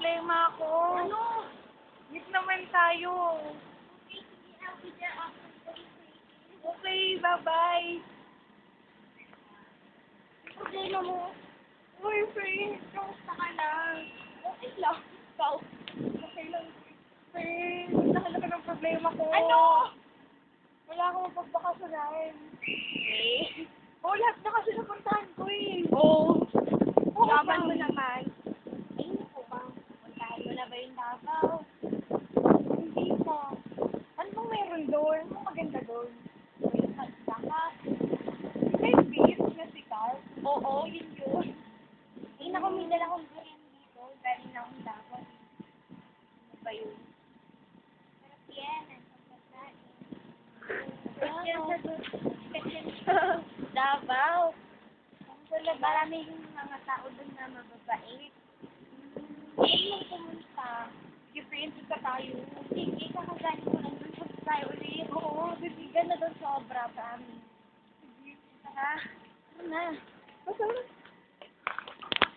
problema ako. Ano? Meet naman tayo. Okay, sige, I'll be there after the meeting. Okay, bye-bye. Problema mo? Uy, friend, kamusta ka na? Okay lang. Ikaw? Okay lang. Friend, nakalaki ng problema ko. Ano? Wala akong mapagbakasyonan. Okay. Oo, lahat na kasi napuntahan ko eh. Oo. Oo, Yaman mo ba? naman. Ay, naku ba? Puntahan mo na ba yung Davao? Hindi pa. Ano bang meron doon? Ano maganda doon? Yung Baka. May beach na sikat. Oo, yun yun. Ay, naku, may dala kong brand dito. Galing na akong Davao. Ano ba yun? Sarap yan. Ang pagkasain. Special sa special Davao. Maraming mga tao doon na mababait. Hindi mo pumunta. Sige, friend, ka tayo. Sige, kakagaling ko lang doon. Punta tayo ulit. Oo, sige. Ganda doon sobra, promise. Sige, tara. Tara na. Basta